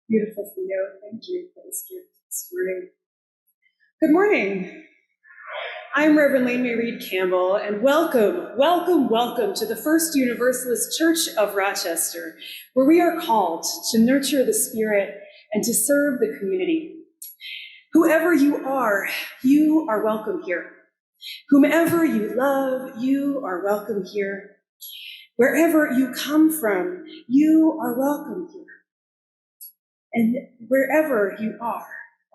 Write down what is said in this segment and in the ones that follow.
Beautiful Theo, thank you for this gift this morning. Good morning. I'm Reverend Lane-Mairead Campbell, and welcome to the First Universalist Church of Rochester, where we are called to nurture the spirit and to serve the community. Whoever you are welcome here. Whomever you love, you are welcome here. Wherever you come from, you are welcome here. And wherever you are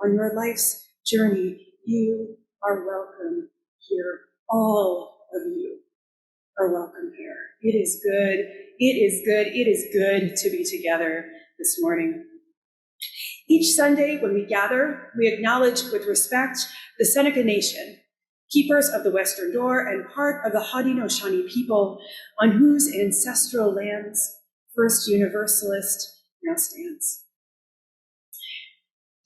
on your life's journey, you are welcome here. All of you are welcome here. It is good to be together this morning. Each Sunday when we gather, we acknowledge with respect the Seneca Nation, keepers of the Western Door and part of the Haudenosaunee people on whose ancestral lands First Universalist now stands.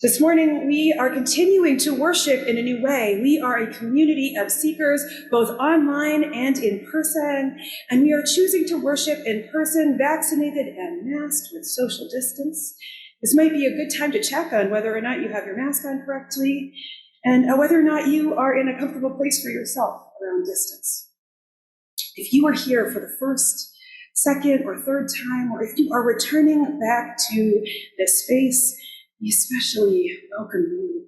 This morning, we are continuing to worship in a new way. We are a community of seekers, both online and in person, and we are choosing to worship in person, vaccinated and masked with social distance. This might be a good time to check on whether or not you have your mask on correctly, and whether or not you are in a comfortable place for yourself around distance. If you are here for the first, second, or third time, or if you are returning back to this space, we especially welcome you.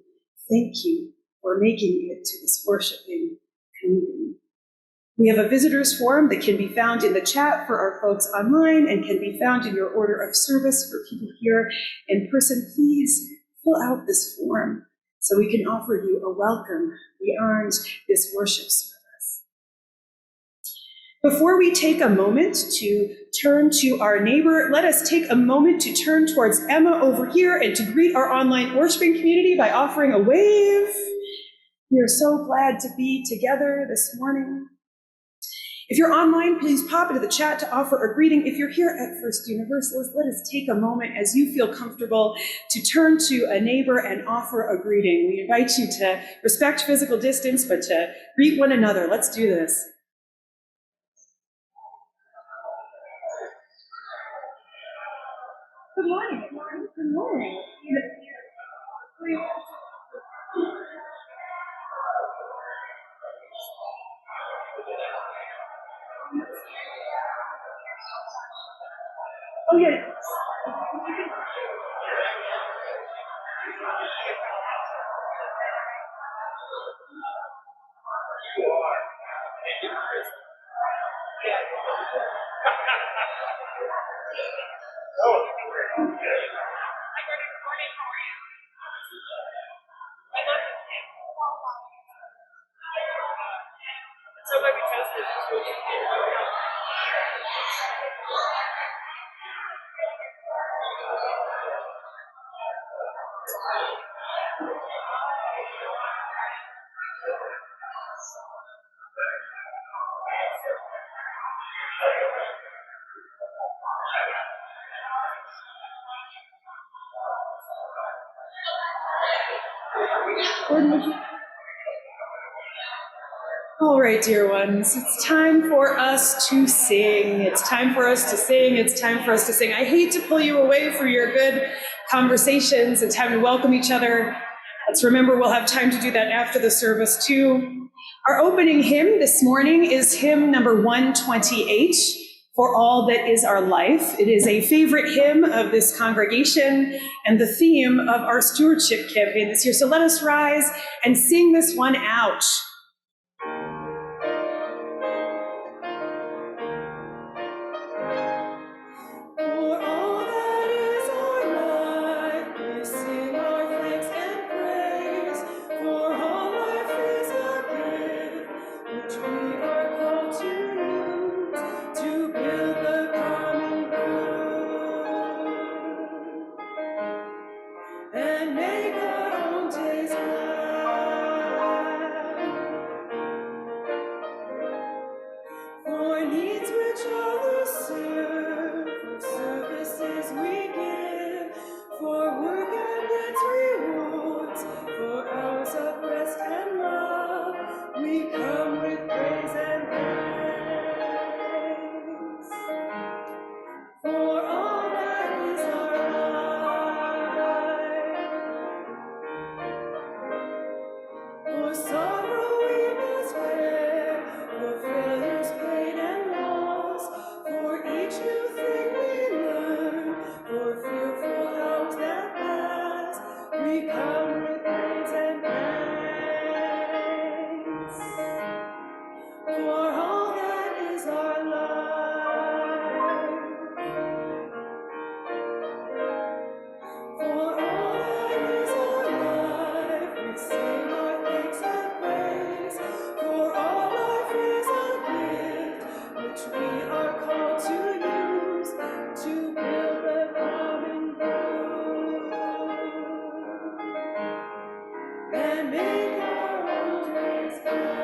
Thank you for making it to this worshiping community. We have a visitors forum that can be found in the chat for our folks online and can be found in your order of service for people here in person. Please fill out this form so we can offer you a welcome beyond this worship service. Before we take a moment to turn to our neighbor, let us take a moment to turn towards Emma over here and to greet our online worshiping community by offering a wave. We are so glad to be together this morning. If you're online, please pop into the chat to offer a greeting. If you're here at First Universalist, let us take a moment as you feel comfortable to turn to a neighbor and offer a greeting. We invite you to respect physical distance, but to greet one another. Let's do this. Good morning. Good morning. Oh, yeah. All right, dear ones, it's time for us to sing. It's time for us to sing. It's time for us to sing. I hate to pull you away from your good conversations. It's time to welcome each other. Let's remember we'll have time to do that after the service too. Our opening hymn this morning is hymn number 128, For All That Is Our Life. It is a favorite hymn of this congregation and the theme of our stewardship campaign this year. So let us rise and sing this one out. and make our days bright.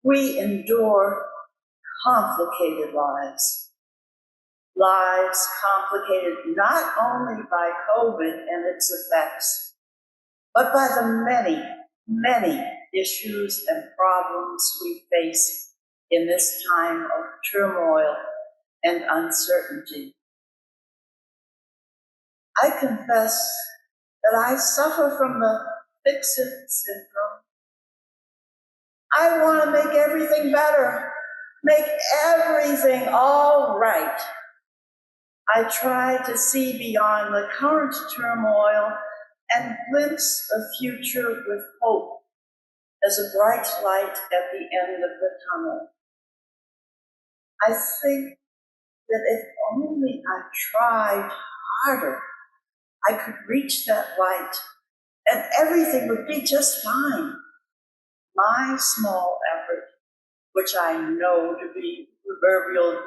We endure complicated lives. Lives complicated not only by COVID and its effects, but by the many, many issues and problems we face in this time of turmoil and uncertainty. I confess that I suffer from the fix-it syndrome. I want to make everything better, make everything all right. I try to see beyond the current turmoil and glimpse a future with hope as a bright light at the end of the tunnel. I think that if only I tried harder, I could reach that light and everything would be just fine. My small effort, which I know to be proverbial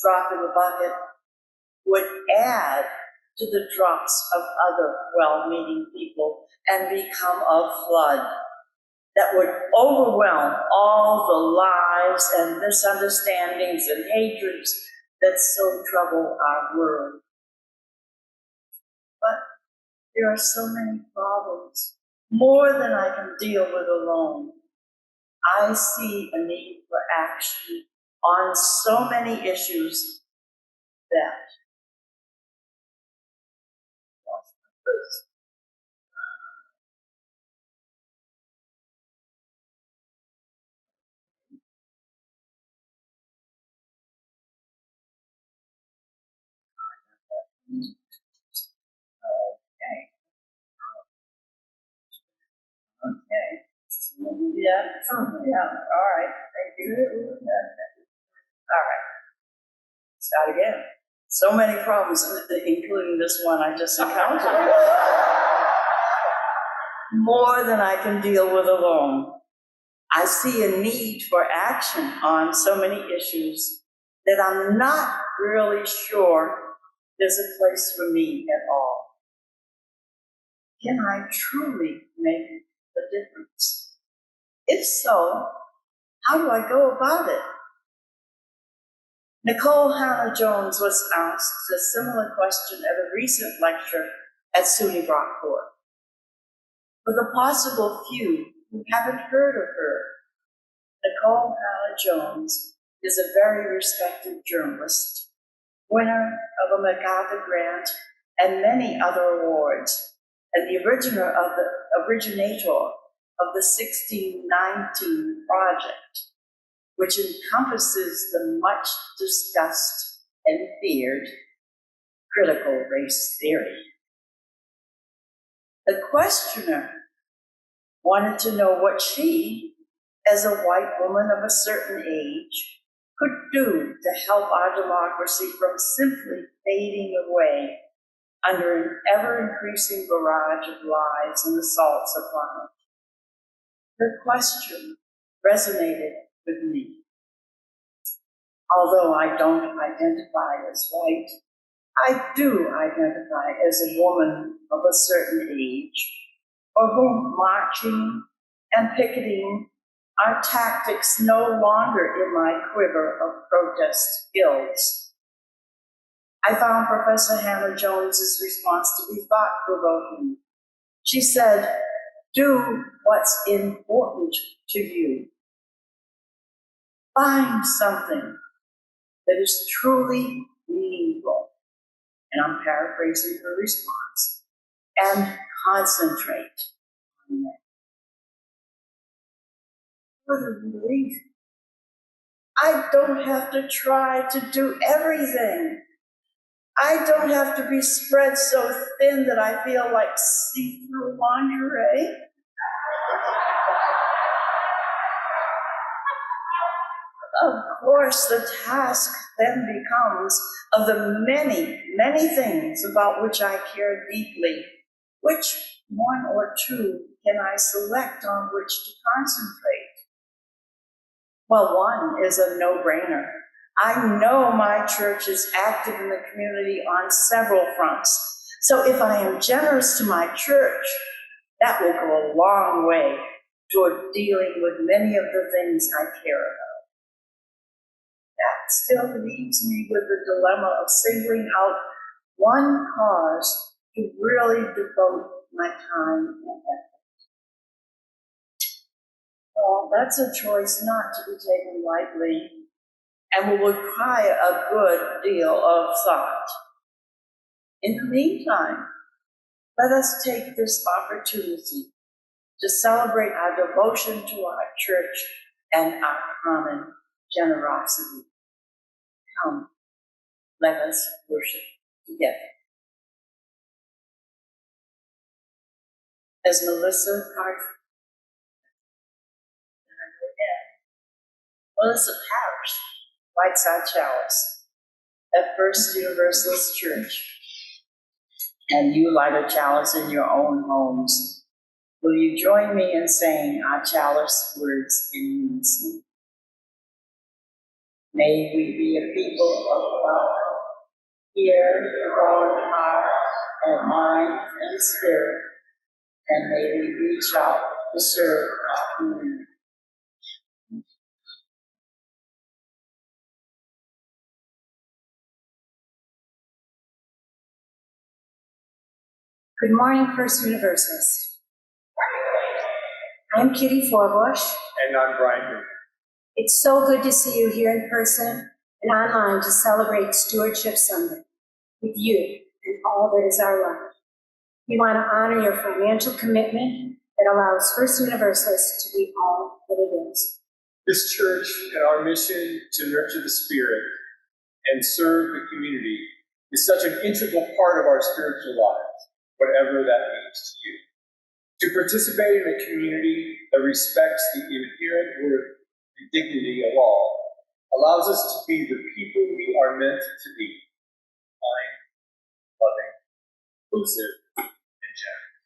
drop in the bucket, would add to the drops of other well-meaning people and become a flood that would overwhelm all the lies and misunderstandings and hatreds that so trouble our world. But there are so many problems, more than I can deal with alone. I see a need for action on so many issues that Okay. Yeah, all right. Thank you. All right. Start again. So many problems, including this one I just encountered. More than I can deal with alone. I see a need for action on so many issues that I'm not really sure there's a place for me at all. Can I truly make a difference? If so, how do I go about it? Nicole Hannah-Jones was asked a similar question at a recent lecture at SUNY Brockport. For the possible few who haven't heard of her, Nicole Hannah-Jones is a very respected journalist, winner of a MacArthur Grant and many other awards, and the originator of the 1619 Project, which encompasses the much discussed and feared critical race theory. The questioner wanted to know what she, as a white woman of a certain age, could do to help our democracy from simply fading away under an ever-increasing barrage of lies and assaults upon it. Her question resonated with me. Although I don't identify as white, I do identify as a woman of a certain age, for whom marching and picketing are tactics no longer in my quiver of protest skills. I found Professor Hannah-Jones's response to be thought-provoking. She said, "Do what's important to you. Find something that is truly meaningful," and I'm paraphrasing her response, "and concentrate on it." What a relief. I don't have to try to do everything. I don't have to be spread so thin that I feel like see-through lingerie. Of course, the task then becomes, of the many, many things about which I care deeply, which one or two can I select on which to concentrate? Well, one is a no-brainer. I know my church is active in the community on several fronts. So if I am generous to my church, that will go a long way toward dealing with many of the things I care about. That still leaves me with the dilemma of singling out one cause to really devote my time and effort. Well, that's a choice not to be taken lightly and will require a good deal of thought. In the meantime, let us take this opportunity to celebrate our devotion to our church and our common generosity. Come, let us worship together. As Melissa Parrish lights our chalice at First Universalist Church, and you light a chalice in your own homes, will you join me in saying our chalice words in unison? May we be a people of love, here, growing heart and mind and spirit, and may we reach out to serve our community. Good morning, First Universalist. I'm Kitty Forbush. And I'm Brian Green. It's so good to see you here in person and online to celebrate Stewardship Sunday with you and all that is our life. We want to honor your financial commitment that allows First Universalist to be all that it is. This church and our mission to nurture the spirit and serve the community is such an integral part of our spiritual lives, whatever that means to you. To participate in a community that respects the inherent worth and dignity of all allows us to be the people we are meant to be: kind, loving, inclusive, and generous.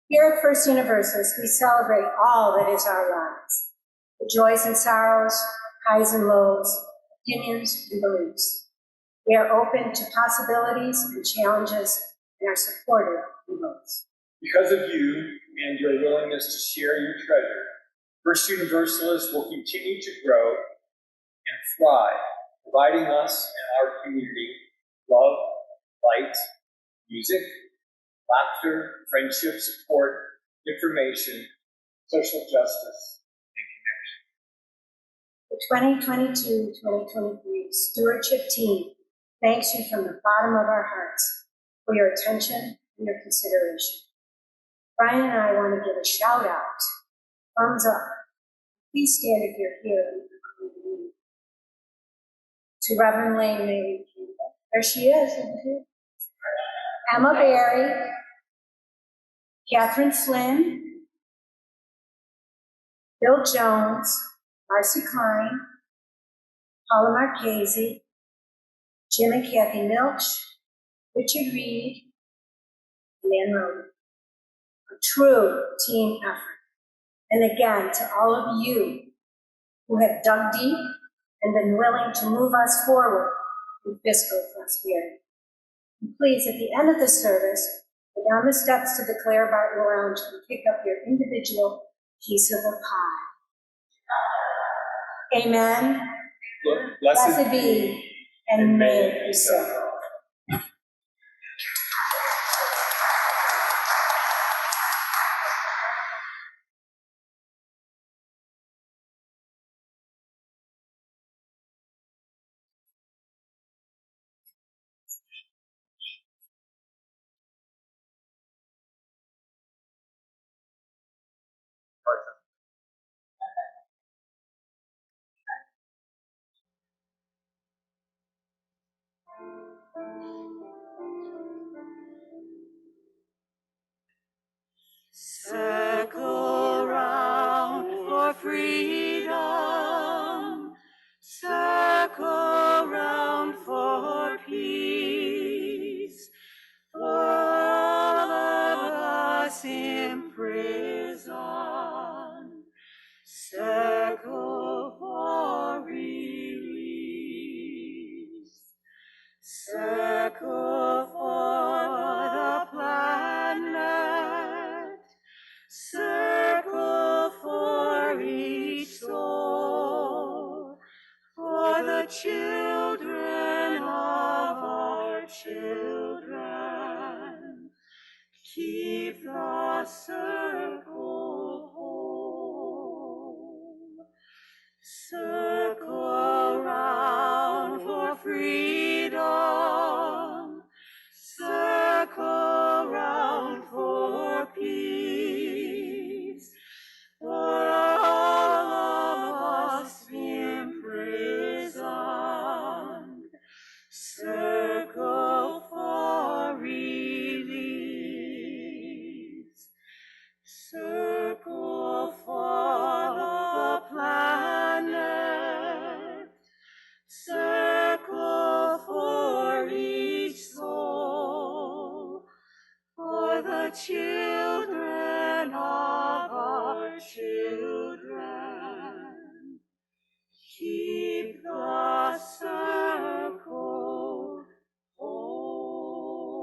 Here at First Universalist, we celebrate all that is our lives, the joys and sorrows, highs and lows, opinions and beliefs. We are open to possibilities and challenges and are supportive in both. Because of you and your willingness to share your treasure, First Universalist will continue to grow and thrive, providing us and our community love, light, music, laughter, friendship, support, information, social justice, and connection. The 2022-2023 Stewardship team thanks you from the bottom of our hearts for your attention and your consideration. Brian and I want to give a shout out, thumbs up. Please stand if you're here. To Reverend Lane-Mairead Campbell. There she is, isn't she? Emma Berry, Catherine Flynn, Bill Jones, Marcy Klein, Paula Marchese, Jim and Kathy Milch, Richard Reed, and Ann Roden. A true team effort. And again, to all of you who have dug deep and been willing to move us forward in fiscal prosperity. And please, at the end of the service, go down the steps to the Claire Barton Lounge and pick up your individual piece of the pie. Amen. Blessed be, and may it be so. circle round for peace, for all of us imprisoned, circle for release, circle for the planet, circle for each soul, for the children of our children. Keep the circle whole. Circle round for freedom. Circle round for peace. For all of us imprisoned. Circle for release. Circle for the planet. Circle for each soul. For the children of our children. Keep the circle whole.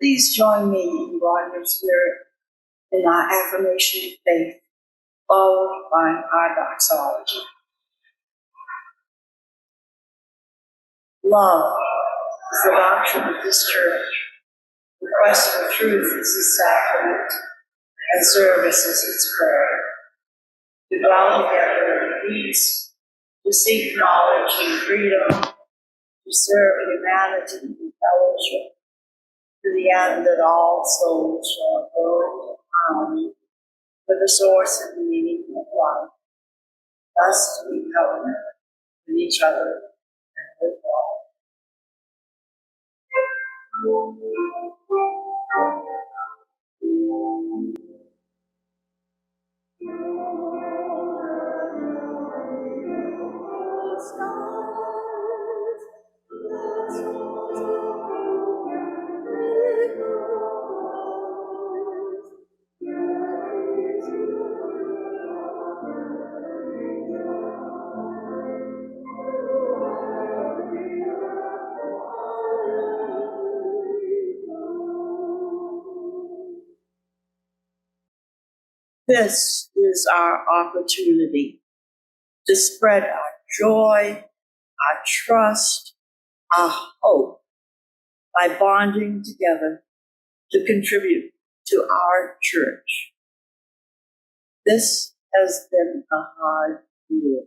Please join me in God your spirit in our affirmation of faith, followed by our doxology. Love is the doctrine of this church. The quest for truth is its sacrament, and service is its prayer. To dwell together in peace, to seek knowledge and freedom, to serve humanity and fellowship, to the end that all souls shall grow into harmony with the source and meaning of life, thus to be covenant with each other and with all. This is our opportunity to spread our joy, our trust, our hope by bonding together to contribute to our church. This has been a hard year.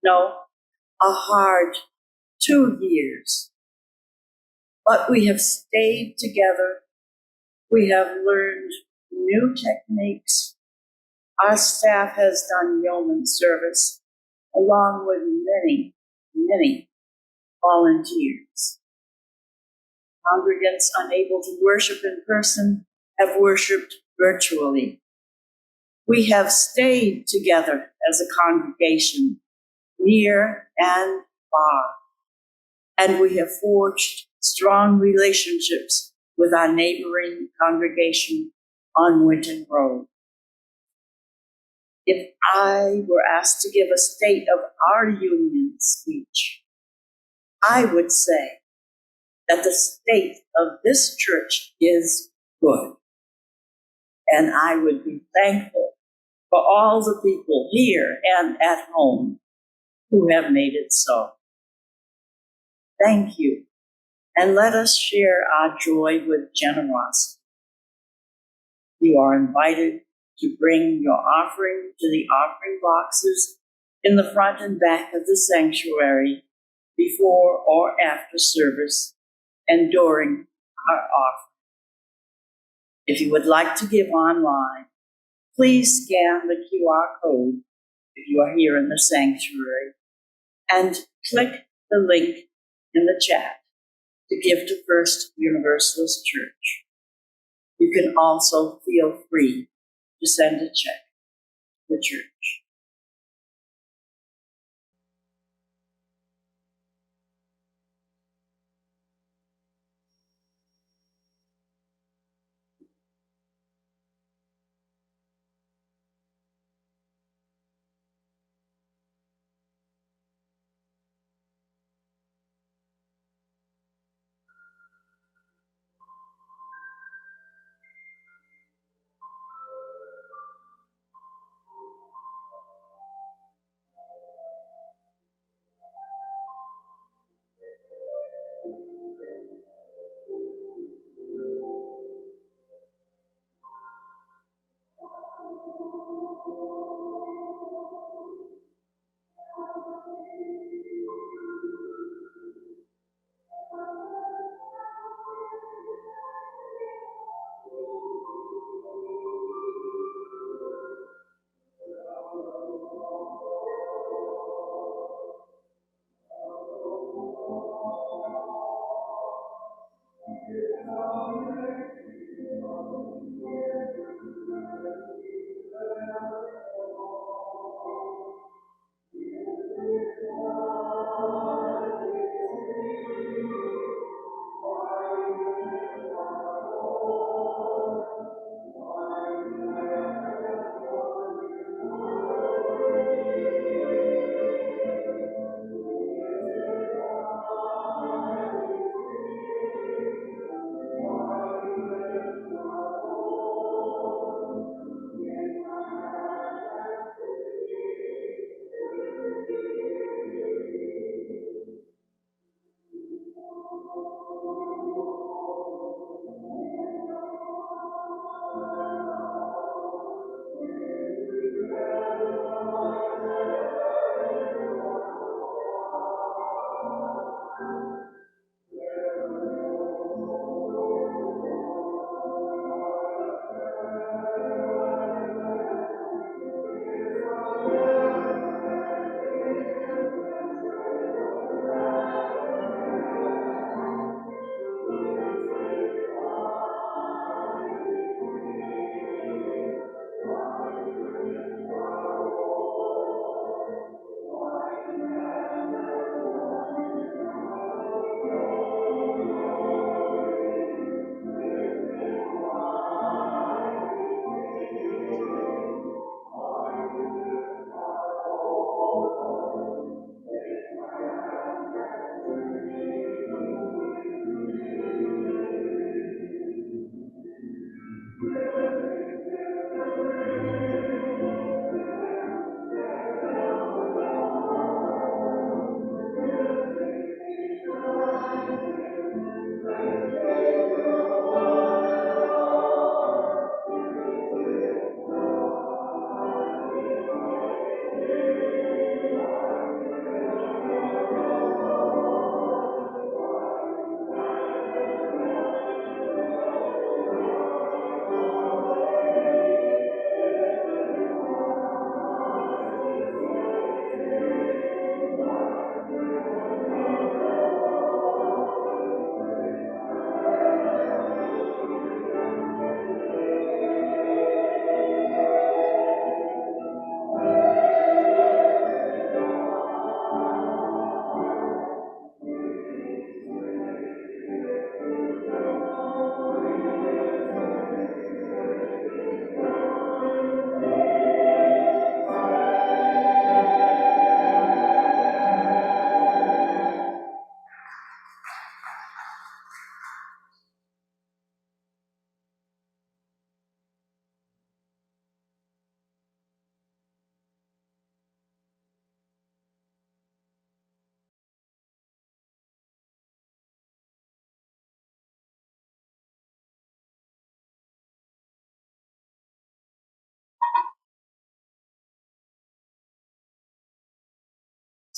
No, a hard 2 years. But we have stayed together. We have learned new techniques. Our staff has done yeoman service, along with many, many volunteers. Congregants unable to worship in person have worshiped virtually. We have stayed together as a congregation, near and far, and we have forged strong relationships with our neighboring congregation on Winton Road. If I were asked to give a state of our union speech, I would say that the state of this church is good. And I would be thankful for all the people here and at home who have made it so. Thank you, and let us share our joy with generosity. You are invited to bring your offering to the offering boxes in the front and back of the sanctuary before or after service and during our offering. If you would like to give online, please scan the QR code if you are here in the sanctuary and click the link in the chat to give to First Universalist Church. You can also feel free to send a check to the church.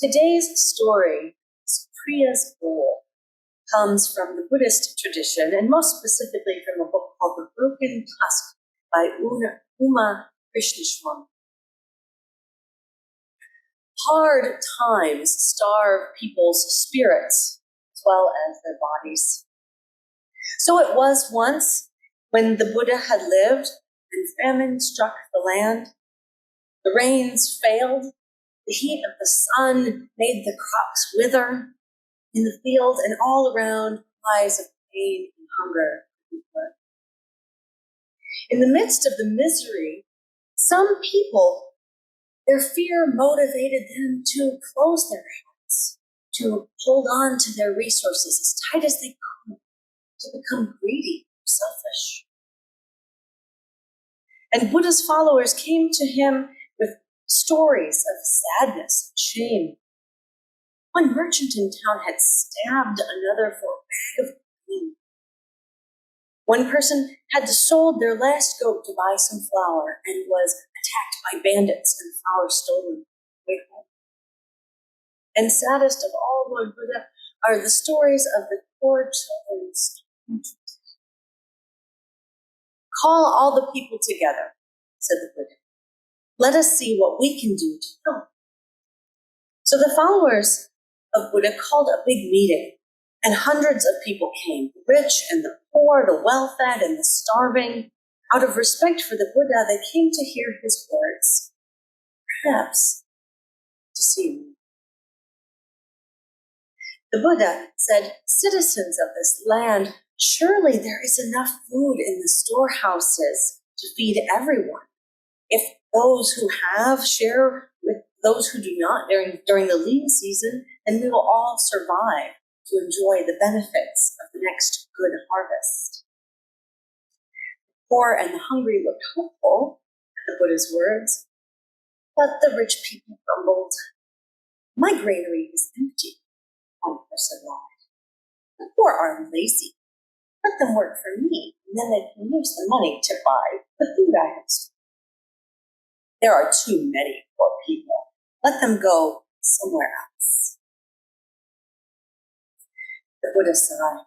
Today's story, Supriya's Bowl, comes from the Buddhist tradition, and most specifically from a book called The Broken Tusk by Uma Krishnaswamy. Hard times starve people's spirits as well as their bodies. So it was once when the Buddha had lived and famine struck the land. The rains failed, the heat of the sun made the crops wither. In the field and all around, cries of pain and hunger could be heard. In the midst of the misery, some people, their fear motivated them to close their hearts, to hold on to their resources as tight as they could, to become greedy or selfish. And Buddha's followers came to him with stories of sadness and shame. One merchant in town had stabbed another for a bag of grain. One person had sold their last goat to buy some flour and was attacked by bandits and flour stolen way home. And saddest of all, Lord Buddha, are the stories of the poor children. Call all the people together, said the Buddha. Let us see what we can do to help. So the followers of Buddha called a big meeting, and hundreds of people came, the rich and the poor, the well-fed and the starving. Out of respect for the Buddha, they came to hear his words, perhaps to see him. The Buddha said, citizens of this land, surely there is enough food in the storehouses to feed everyone. If those who have share with those who do not during the lean season, then we will all survive to enjoy the benefits of the next good harvest. The poor and the hungry looked hopeful at the Buddha's words, but the rich people grumbled. My granary is empty, one person lied. The poor are lazy. Let them work for me, and then they can use the money to buy the food I have stored. There are too many poor people. Let them go somewhere else. The Buddha sighed.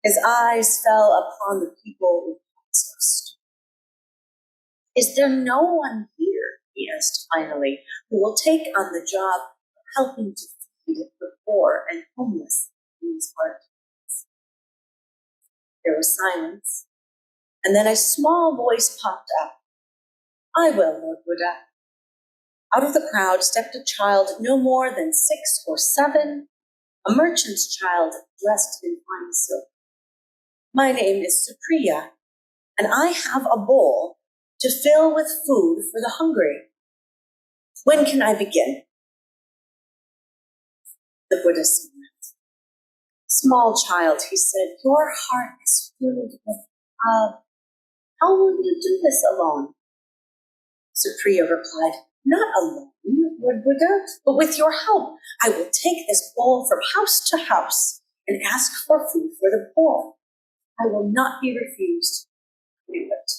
His eyes fell upon the people with hearts of stone. Is there no one here, he asked finally, who will take on the job of helping to feed the poor and homeless in these hard times? There was silence, and then a small voice popped up. I will, Lord Buddha. Out of the crowd stepped a child no more than 6 or 7, a merchant's child dressed in fine silk. My name is Supriya, and I have a bowl to fill with food for the hungry. When can I begin? The Buddha smiled. Small child, he said, your heart is filled with love. How will you do this alone? Supriya replied, not alone, Lord Buddha, but with your help. I will take this bowl from house to house and ask for food for the poor. I will not be refused. Do it.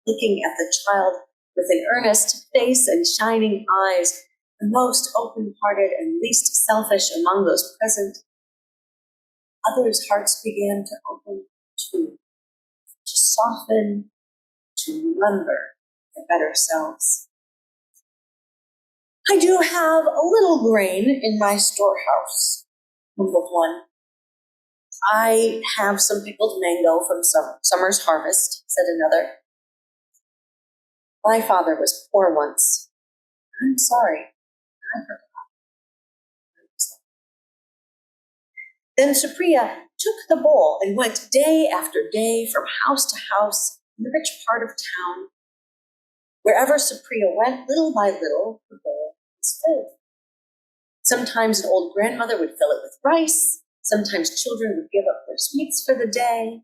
Looking at the child with an earnest face and shining eyes, the most open-hearted and least selfish among those present, others' hearts began to open too, to soften, to remember their better selves. I do have a little grain in my storehouse, mumbled one. I have some pickled mango from summer's harvest, said another. My father was poor once. I'm sorry, I forgot. Then Supriya took the bowl and went day after day from house to house in the rich part of town. Wherever Supriya went, little by little, the bowl was filled. Sometimes an old grandmother would fill it with rice. Sometimes children would give up their sweets for the day.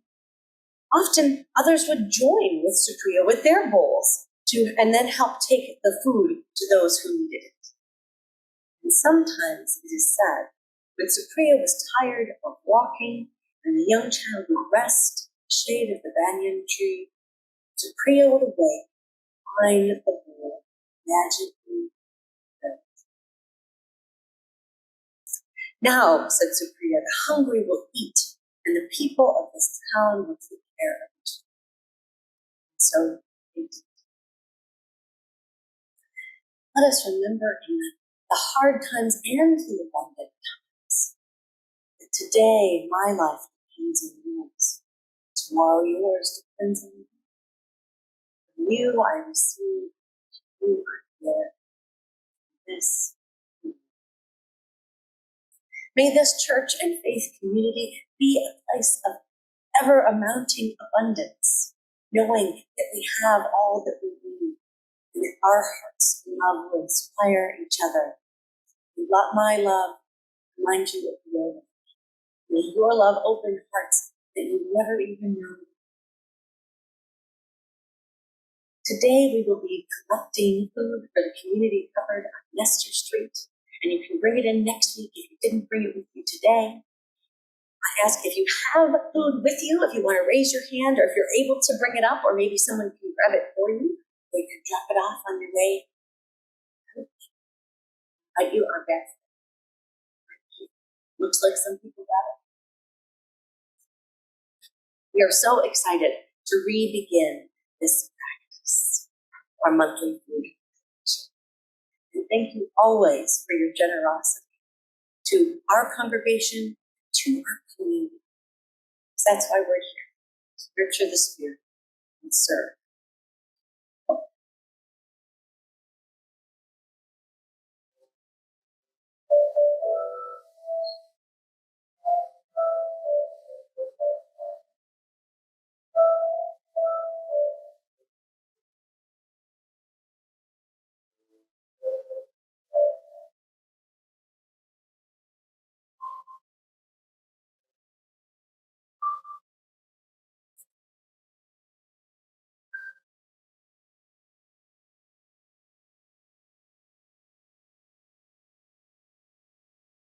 Often others would join with Supriya with their bowls and then help take the food to those who needed it. And sometimes, it is said, when Supriya was tired of walking and the young child would rest in the shade of the banyan tree, Supriya would awake, find the bowl magically filled. Now, said Supriya, the hungry will eat, and the people of this town will take care of it. So they did. let us remember in the hard times and the abundant times that today my life depends on yours. Tomorrow yours depends on you. From you I receive, you I give. This. May this church and faith community be a place of ever amounting abundance, knowing that we have all that we need, and that our hearts and love will inspire each other. Let my love remind you of your love. May your love open hearts that you never even knew. Today we will be collecting food for the community covered on Nestor Street, and you can bring it in next week if you didn't bring it with you today. I ask if you have food with you, if you want to raise your hand, or if you're able to bring it up, or maybe someone can grab it for you, or you can drop it off on your way. I do our best. Looks like some people got it. We are so excited to re-begin this practice, our monthly food. And thank you always for your generosity to our congregation, to our community. Because that's why we're here, to nurture the spirit and serve.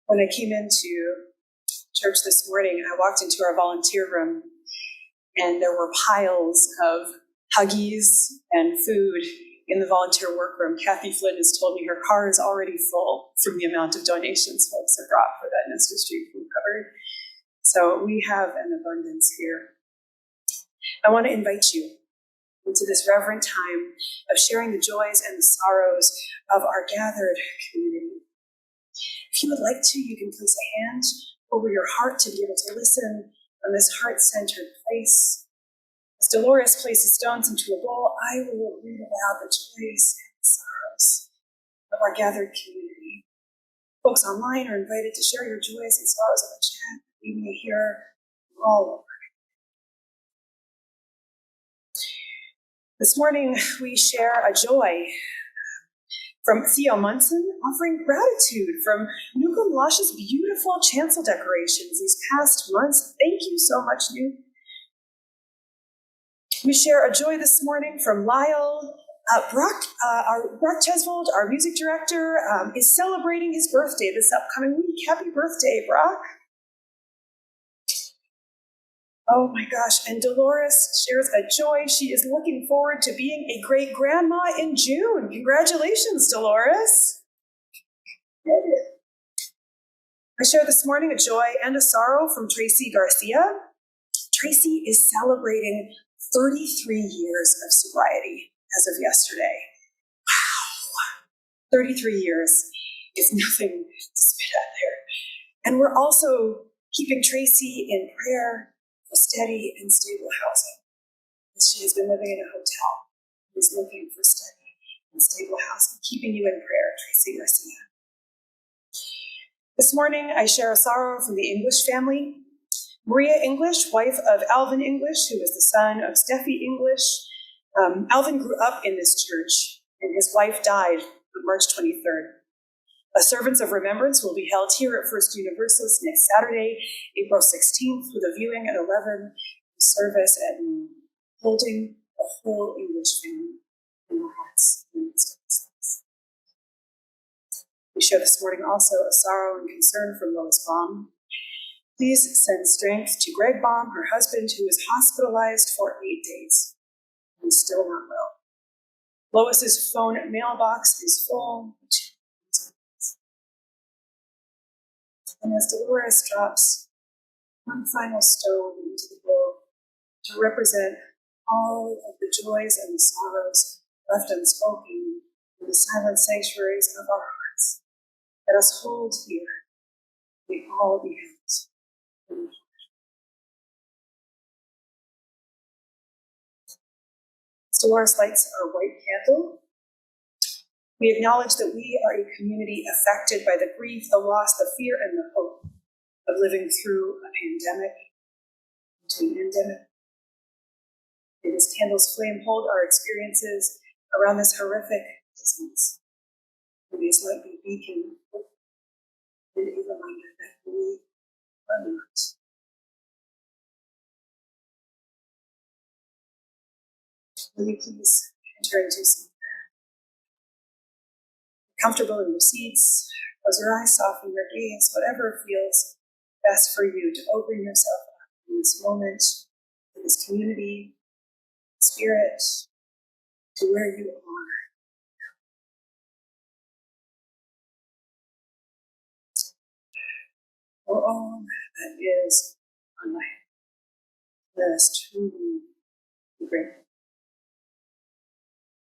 When I came into church this morning, I walked into our volunteer room, and there were piles of Huggies and food in the volunteer workroom. Kathy Flynn has told me her car is already full from the amount of donations folks have brought for that Nestor Street food cupboard. So we have an abundance here. I want to invite you into this reverent time of sharing the joys and the sorrows of our gathered community. If you would like to, you can place a hand over your heart to be able to listen from this heart-centered place. As Dolores places stones into a bowl, I will read aloud the joys and sorrows of our gathered community. Folks online are invited to share your joys and sorrows in the chat. We may hear all over. This morning, we share a joy from Theo Munson, offering gratitude from Nuka Lash's beautiful chancel decorations these past months. Thank you so much, Nuke. We share a joy this morning from Lyle. Brock Chesvold, our music director, is celebrating his birthday this upcoming week. Happy birthday, Brock. Oh my gosh, and Dolores shares a joy. She is looking forward to being a great grandma in June. Congratulations, Dolores. I share this morning a joy and a sorrow from Tracy Garcia. Tracy is celebrating 33 years of sobriety as of yesterday. Wow, 33 years is nothing to spit at there. And we're also keeping Tracy in prayer for steady and stable housing, as she has been living in a hotel and is looking for steady and stable housing. Keeping you in prayer, Tracy Garcia. This morning, I share a sorrow from the English family. Maria English, wife of Alvin English, who is the son of Steffi English. Alvin grew up in this church, and his wife died on March 23rd. A Servants of Remembrance will be held here at First Universalist next Saturday, April 16th, with a viewing at 11, service at noon, holding the whole English family in our hearts in the midst of this place. We share this morning also a sorrow and concern for Lois Baum. Please send strength to Greg Baum, her husband, who is hospitalized for 8 days and still not well. Lois's phone mailbox is full. And as Dolores drops one final stone into the bowl to represent all of the joys and the sorrows left unspoken in the silent sanctuaries of our hearts. Let us hold here. We all be held. Dolores lights our white candle. We acknowledge that we are a community affected by the grief, the loss, the fear, and the hope of living through a pandemic to an endemic. May this candle's flame hold our experiences around this horrific disease. May this light be a beacon of hope and a reminder that we are not. Will you please enter into some comfortable in your seats, close your eyes, soften your gaze, whatever feels best for you to open yourself up in this moment, in this community, spirit, to where you are. For all that is on life, let us truly be grateful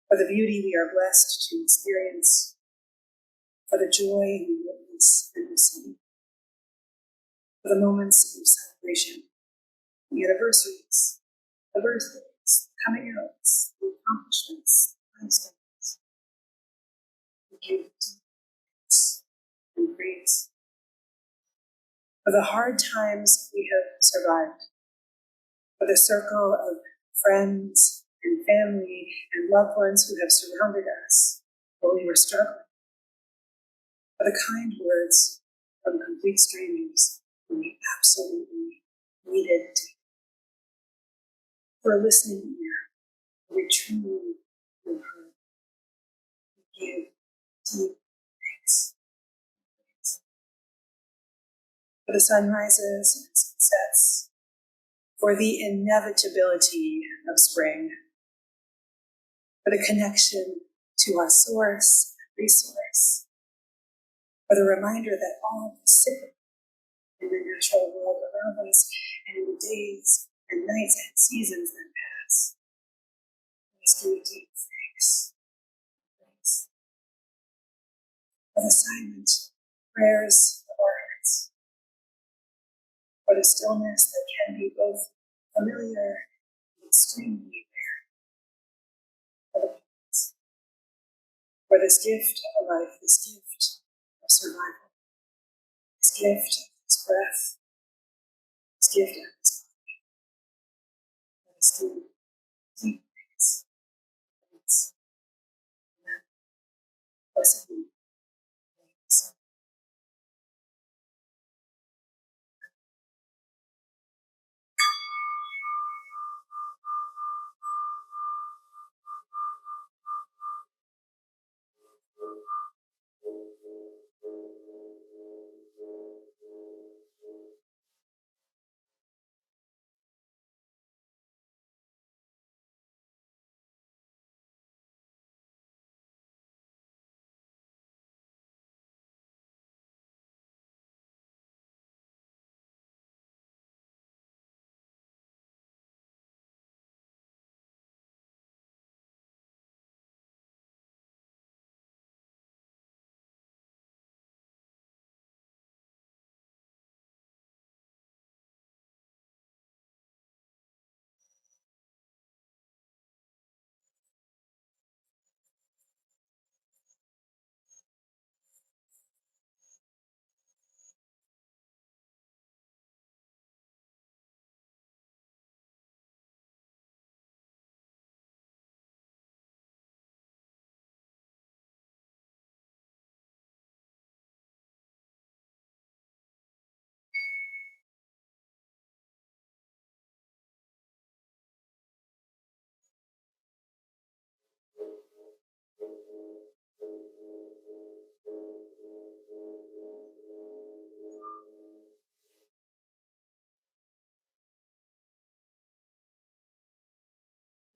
for the beauty we are blessed to experience, for the joy we witness and receive, for the moments of celebration, the anniversaries, the birthdays, the coming outs, the accomplishments, the milestones, the gifts and praise, for the hard times we have survived, for the circle of friends and family and loved ones who have surrounded us while we were struggling, for the kind words from complete strangers when we absolutely needed to, for a listening ear, where we truly were heard. We give deep thanks. For the sunrises and sunsets, for the inevitability of spring, for the connection to our source and resource, for the reminder that all of is cyclical in the natural world around us and in the days and nights and seasons that pass. Let's give deep thanks. Thanks. For the silent prayers of our hearts, for the stillness that can be both familiar and extremely rare, for the pause, for this gift of a life, this gift of survival, this gift of this breath, this gift of this body. Let us give deep thanks. Thanks. Amen. Blessed be. Thanks.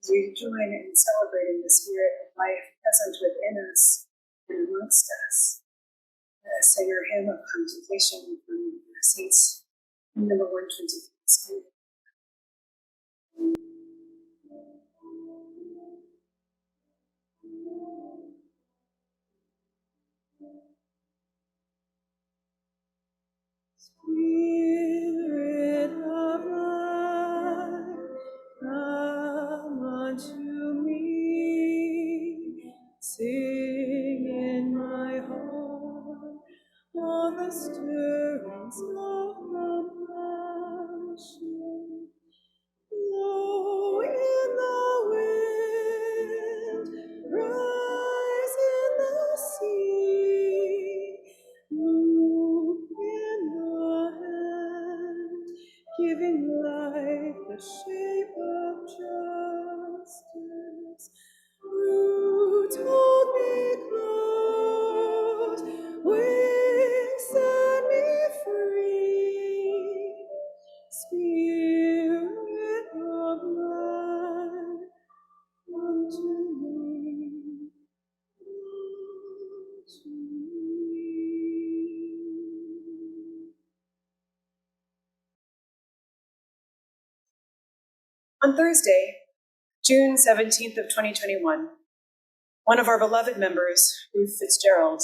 As we join in celebrating the spirit of life present within us and amongst us, let us sing our hymn of contemplation from the seats, number 123. Spirit of life, come unto me. Sing in my heart all the stirrings of compassion. Blow in the wind, rise in the sea, move in the hand, giving life the shape of justice. Roots hold me close, wings set me free. Spirit of life, come to me, come to me. On Thursday, June 17th of 2021, one of our beloved members, Ruth Fitzgerald,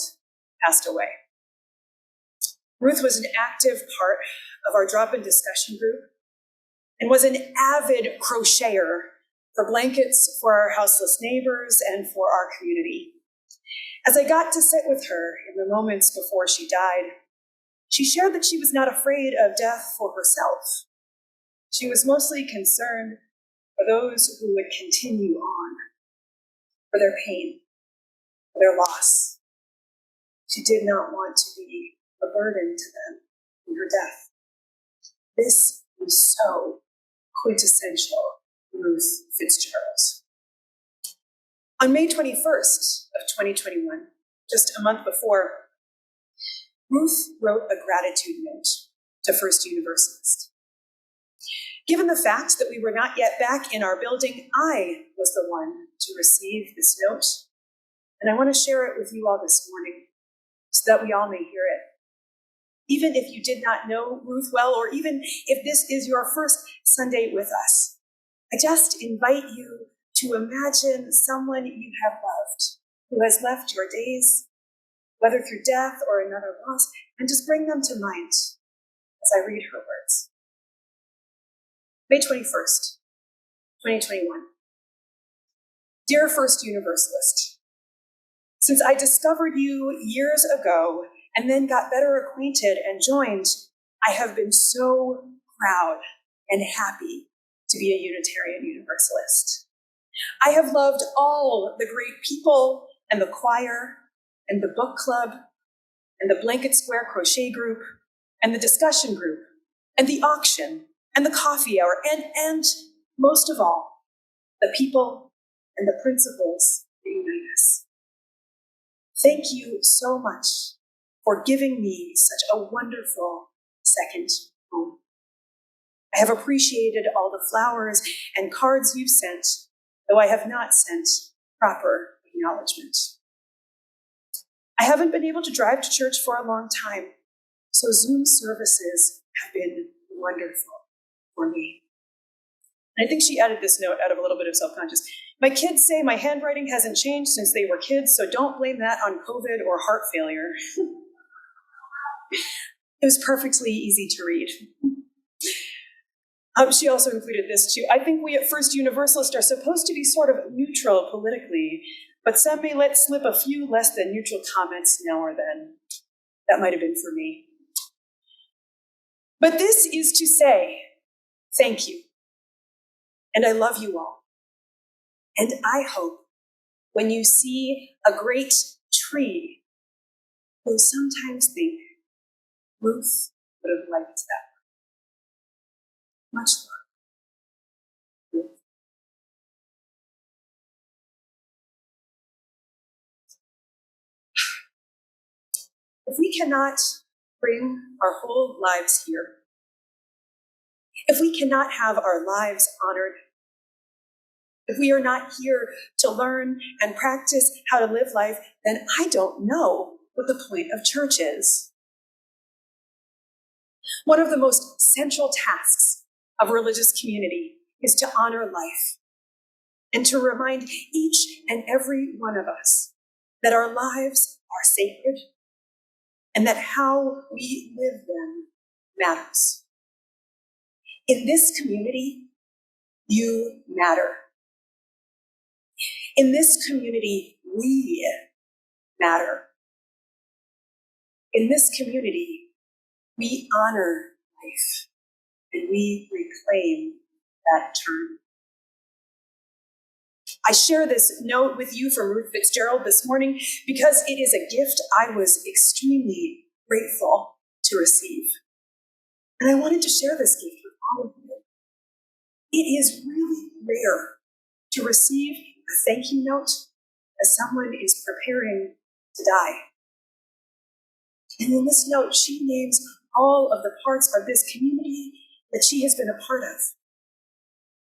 passed away. Ruth was an active part of our drop-in discussion group and was an avid crocheter for blankets for our houseless neighbors and for our community. As I got to sit with her in the moments before she died, she shared that she was not afraid of death for herself. She was mostly concerned for those who would continue on, for their pain, for their loss. She did not want to be a burden to them in her death. This was so quintessential Ruth Fitzgerald. On May 21st of 2021, just a month before, Ruth wrote a gratitude note to First Universalist. Given the fact that we were not yet back in our building, I was the one to receive this note, and I want to share it with you all this morning so that we all may hear it. Even if you did not know Ruth well, or even if this is your first Sunday with us, I just invite you to imagine someone you have loved who has left your days, whether through death or another loss, and just bring them to mind as I read her words. May 21st, 2021. Dear First Universalist, since I discovered you years ago and then got better acquainted and joined, I have been so proud and happy to be a Unitarian Universalist. I have loved all the great people and the choir and the book club and the Blanket Square crochet group and the discussion group and the auction and the coffee hour and most of all, the people and the principles that unite us. Thank you so much for giving me such a wonderful second home. I have appreciated all the flowers and cards you've sent, though I have not sent proper acknowledgement. I haven't been able to drive to church for a long time, so Zoom services have been wonderful for me. And I think she added this note out of a little bit of self-conscious. My kids say my handwriting hasn't changed since they were kids, so don't blame that on COVID or heart failure. It was perfectly easy to read. She also included this too. I think we at First Universalist are supposed to be sort of neutral politically, but some may let slip a few less than neutral comments now or then. That might have been for me. But this is to say, thank you. And I love you all. And I hope when you see a great tree, you'll sometimes think, Ruth would have liked that. Much love. Ruth. If we cannot bring our whole lives here, if we cannot have our lives honored, if we are not here to learn and practice how to live life, then I don't know what the point of church is. One of the most central tasks of religious community is to honor life and to remind each and every one of us that our lives are sacred and that how we live them matters. In this community, you matter. In this community, we matter. In this community, we honor life and we reclaim that term. I share this note with you from Ruth Fitzgerald this morning because it is a gift I was extremely grateful to receive. And I wanted to share this gift with all of you. It is really rare to receive a thank you note as someone is preparing to die. And in this note, she names all of the parts of this community that she has been a part of.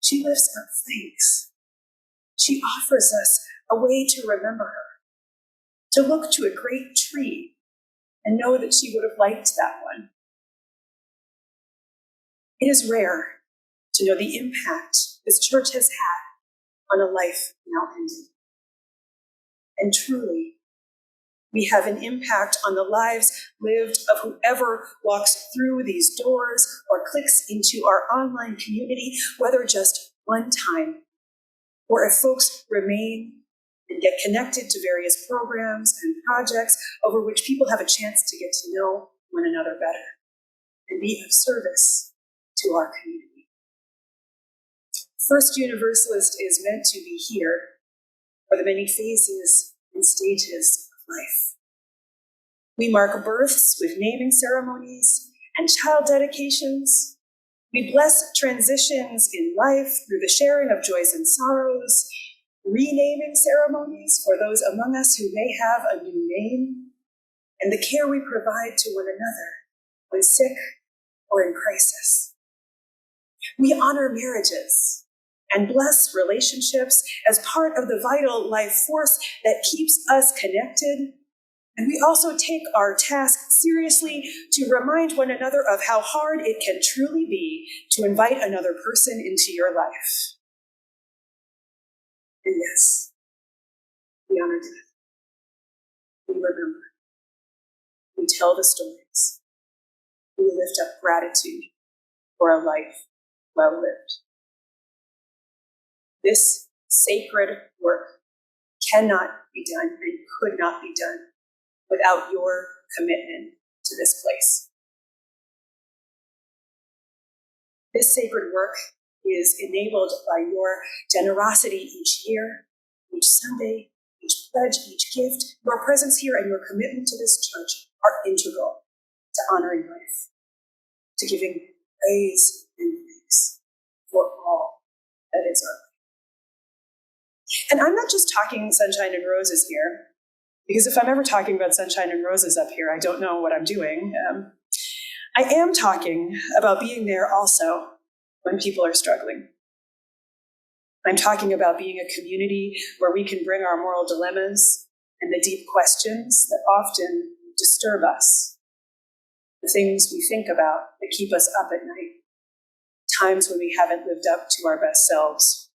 She lifts up thanks. She offers us a way to remember her, to look to a great tree and know that she would have liked that one. It is rare to know the impact this church has had on a life now ended. And truly, we have an impact on the lives lived of whoever walks through these doors or clicks into our online community, whether just one time, or if folks remain and get connected to various programs and projects over which people have a chance to get to know one another better and be of service to our community. First Universalist is meant to be here for the many phases and stages of life. We mark births with naming ceremonies and child dedications. We bless transitions in life through the sharing of joys and sorrows, renaming ceremonies for those among us who may have a new name, and the care we provide to one another when sick or in crisis. We honor marriages and bless relationships as part of the vital life force that keeps us connected. And we also take our task seriously to remind one another of how hard it can truly be to invite another person into your life. And yes, we honor death. We remember. We tell the stories. We lift up gratitude for a life well lived. This sacred work cannot be done and could not be done without your commitment to this place. This sacred work is enabled by your generosity each year, each Sunday, each pledge, each gift. Your presence here and your commitment to this church are integral to honoring life, to giving praise and thanks for all that is our life. And I'm not just talking sunshine and roses here, because if I'm ever talking about sunshine and roses up here, I don't know what I'm doing. I am talking about being there also when people are struggling. I'm talking about being a community where we can bring our moral dilemmas and the deep questions that often disturb us, the things we think about that keep us up at night, times when we haven't lived up to our best selves.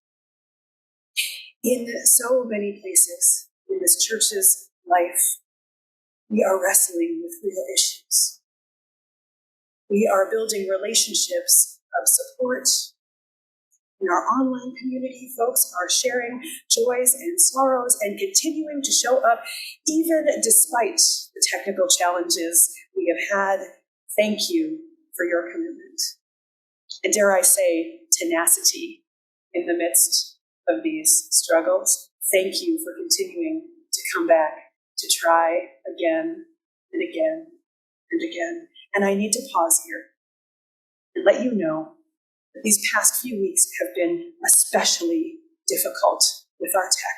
In so many places in this church's life, we are wrestling with real issues. We are building relationships of support. In our online community, folks are sharing joys and sorrows and continuing to show up even despite the technical challenges we have had. Thank you for your commitment. And dare I say, tenacity in the midst of these struggles. Thank you for continuing to come back, to try again and again and again. And I need to pause here and let you know that these past few weeks have been especially difficult with our tech.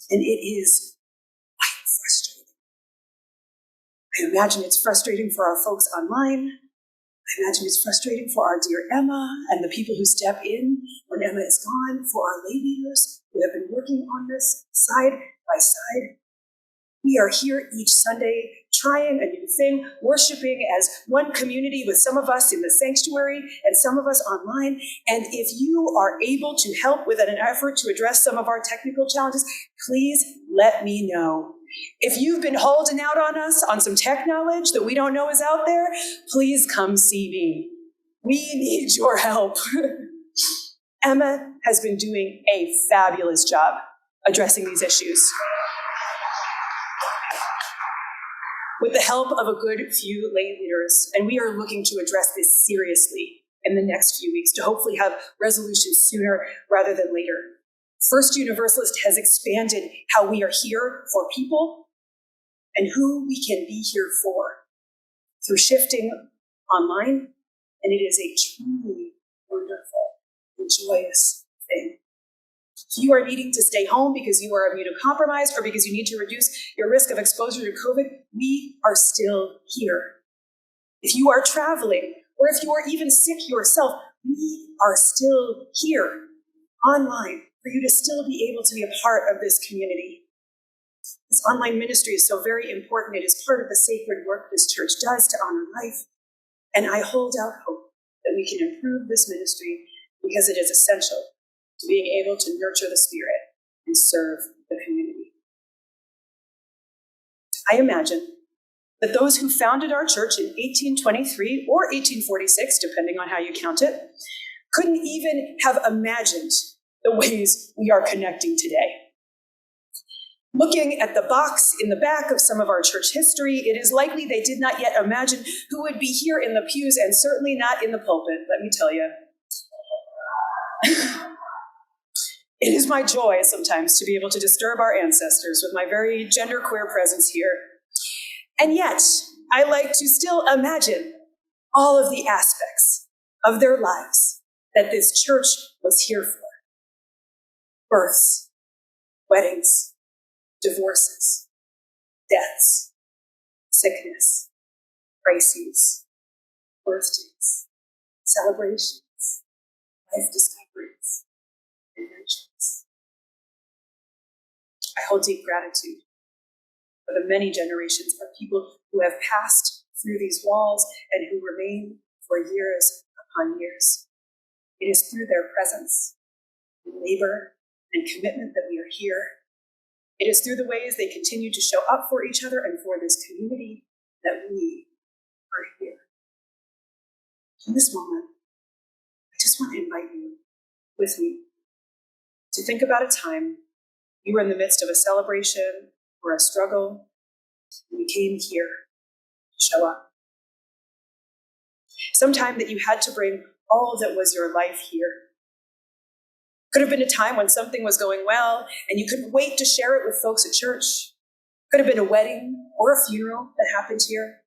And it is quite frustrating. I imagine it's frustrating for our folks online. I imagine it's frustrating for our dear Emma and the people who step in when Emma is gone, for our lay leaders who have been working on this side by side. We are here each Sunday trying a new thing, worshiping as one community with some of us in the sanctuary and some of us online. And if you are able to help with an effort to address some of our technical challenges, please let me know. If you've been holding out on us on some tech knowledge that we don't know is out there, please come see me. We need your help. Emma has been doing a fabulous job addressing these issues. With the help of a good few lay leaders, and we are looking to address this seriously in the next few weeks to hopefully have resolutions sooner rather than later. First Universalist has expanded how we are here for people and who we can be here for through shifting online, and it is a truly wonderful and joyous thing. If you are needing to stay home because you are immunocompromised or because you need to reduce your risk of exposure to COVID, we are still here. If you are traveling, or if you are even sick yourself, we are still here online for you to still be able to be a part of this community. This online ministry is so very important. It is part of the sacred work this church does to honor life. And I hold out hope that we can improve this ministry because it is essential to being able to nurture the Spirit and serve the community. I imagine that those who founded our church in 1823 or 1846, depending on how you count it, couldn't even have imagined the ways we are connecting today. Looking at the box in the back of some of our church history, it is likely they did not yet imagine who would be here in the pews and certainly not in the pulpit, let me tell you. It is my joy sometimes to be able to disturb our ancestors with my very genderqueer presence here. And yet, I like to still imagine all of the aspects of their lives that this church was here for. Births, weddings, divorces, deaths, sickness, crises, birthdays, celebrations, life discoveries, inventions. I hold deep gratitude for the many generations of people who have passed through these walls and who remain for years upon years. It is through their presence, labor, and commitment that we are here. It is through the ways they continue to show up for each other and for this community that we are here. In this moment, I just want to invite you with me to think about a time you were in the midst of a celebration or a struggle, and you came here to show up. Sometime that you had to bring all that was your life here. Could have been a time when something was going well and you couldn't wait to share it with folks at church. Could have been a wedding or a funeral that happened here.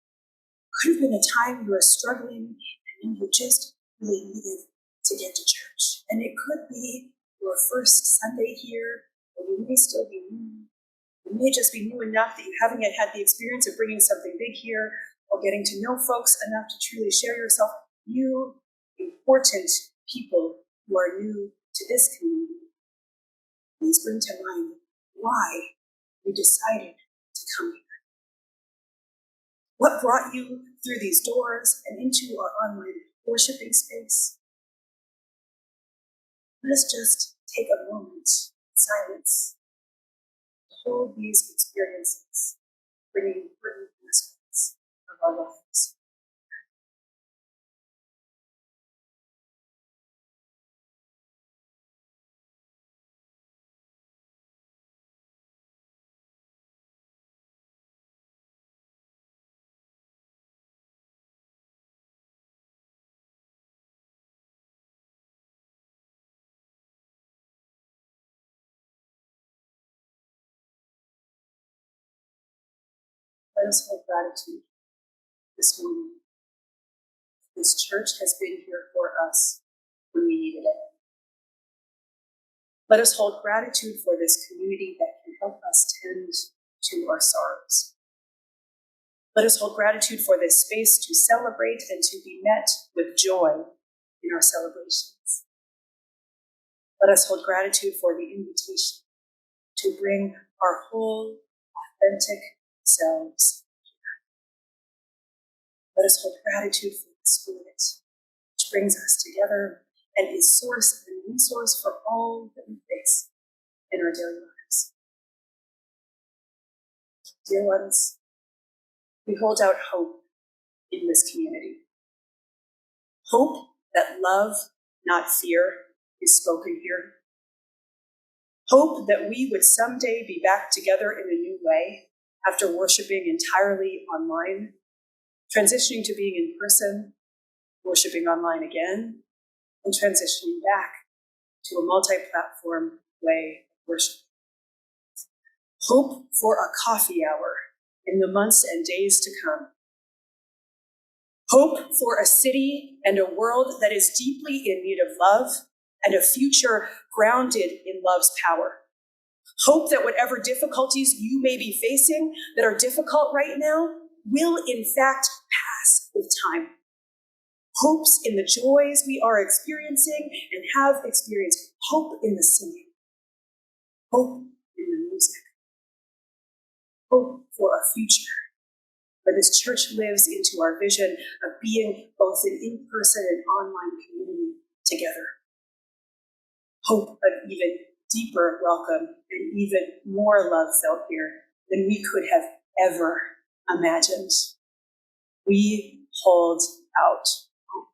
Could have been a time you were struggling and you just really needed to get to church. And it could be your first Sunday here, or you may still be new. You may just be new enough that you haven't yet had the experience of bringing something big here or getting to know folks enough to truly share yourself. You important people who are new to this community, please bring to mind why you decided to come here. What brought you through these doors and into our online worshiping space? Let us just take a moment in silence to hold these experiences, bringing important aspects of our lives. Let us hold gratitude this morning. This church has been here for us when we needed it. Let us hold gratitude for this community that can help us tend to our sorrows. Let us hold gratitude for this space to celebrate and to be met with joy in our celebrations. Let us hold gratitude for the invitation to bring our whole, authentic selves. Let us hold gratitude for the Spirit, which brings us together and is source and resource for all that we face in our daily lives. Dear ones, we hold out hope in this community. Hope that love, not fear, is spoken here. Hope that we would someday be back together in a new way after worshiping entirely online, transitioning to being in person, worshiping online again, and transitioning back to a multi-platform way of worship. Hope for a coffee hour in the months and days to come. Hope for a city and a world that is deeply in need of love and a future grounded in love's power. Hope that whatever difficulties you may be facing that are difficult right now will in fact pass with time. Hopes in the joys we are experiencing and have experienced. Hope in the singing. Hope in the music. Hope for a future where this church lives into our vision of being both an in-person and online community together. Hope of even deeper welcome and even more love felt here than we could have ever imagined. We hold out hope.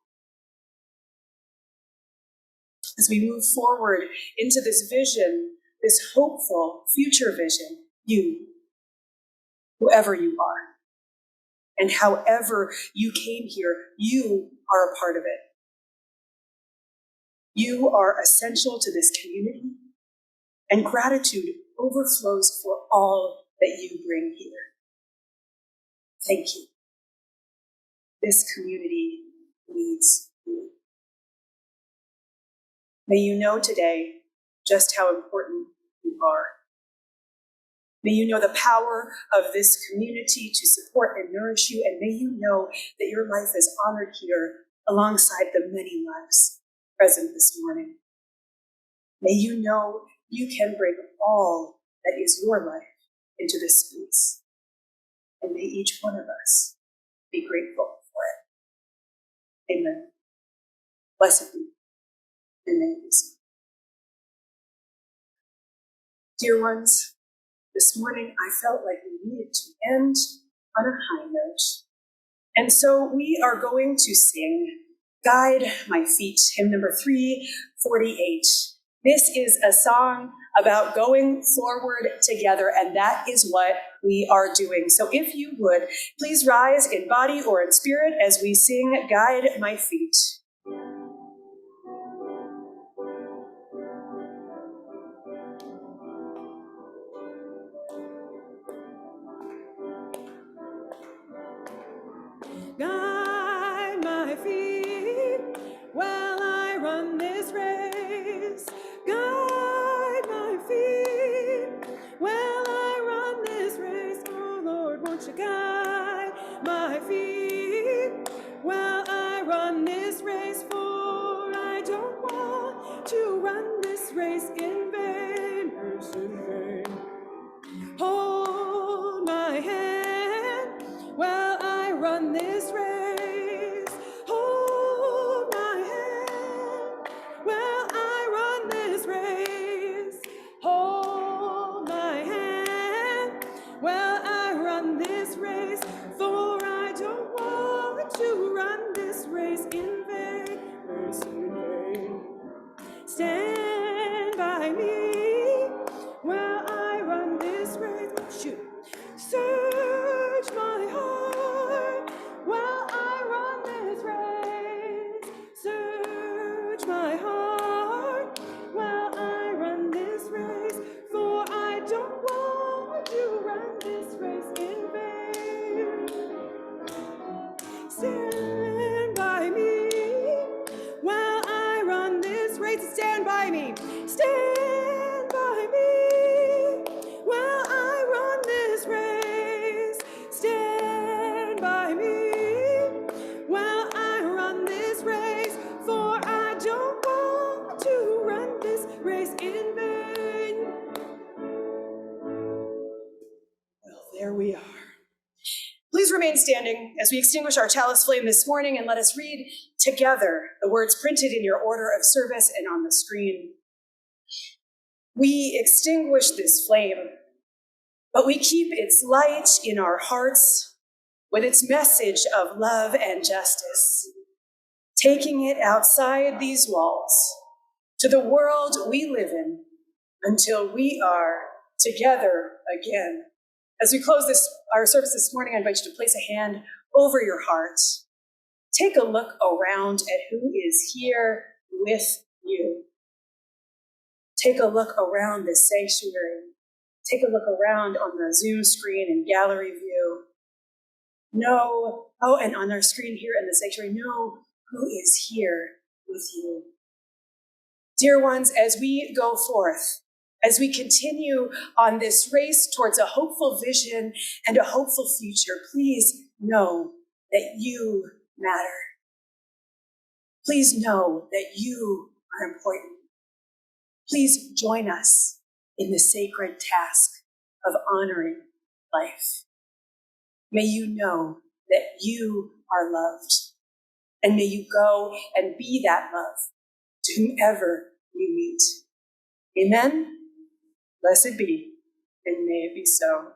As we move forward into this vision, this hopeful future vision, you, whoever you are, and however you came here, you are a part of it. You are essential to this community, and gratitude overflows for all that you bring here. Thank you. This community needs you. May you know today just how important you are. May you know the power of this community to support and nourish you, and may you know that your life is honored here alongside the many lives present this morning. May you know you can bring all that is your life into this space, and may each one of us be grateful for it. Amen. Blessed be, and may it be so. Dear ones, this morning I felt like we needed to end on a high note. And so we are going to sing Guide My Feet, hymn number 348. This is a song about going forward together, and that is what we are doing. So if you would, please rise in body or in spirit as we sing Guide My Feet. Guide my feet while I run this race. Guide my feet while I run this race. Oh Lord, won't you guide my feet while I run this race? For I don't want to run this race in vain. Race in vain. Hold my hand while I run this race. Hold my hand while I run this race. Hold my hand while I run this race. For I don't want to run this race in vain. Race in vain. Stand by me while I run this race. Shoot. Search my heart while I run this race. Search my heart while I run this race. For I don't want to run this race in vain. Stand by me while I run this race. Stand by me. Stand by me while I run this race. Stand by me while I run this race. For I don't want to run this race in vain. Well, there we are. Please remain standing as we extinguish our chalice flame this morning, and let us read together the words printed in your order of service and on the screen. We extinguish this flame but we keep its light in our hearts with its message of love and justice, taking it outside these walls to the world we live in until we are together again. As we close our service this morning, I invite you to place a hand over your heart. Take a look around at who is here with you. Take a look around this sanctuary. Take a look around on the Zoom screen and gallery view. And on our screen here in the sanctuary, know who is here with you. Dear ones, as we go forth, as we continue on this race towards a hopeful vision and a hopeful future, please know that you matter. Please know that you are important. Please join us in the sacred task of honoring life. May you know that you are loved, and may you go and be that love to whomever you meet. Amen. Blessed be, and may it be so.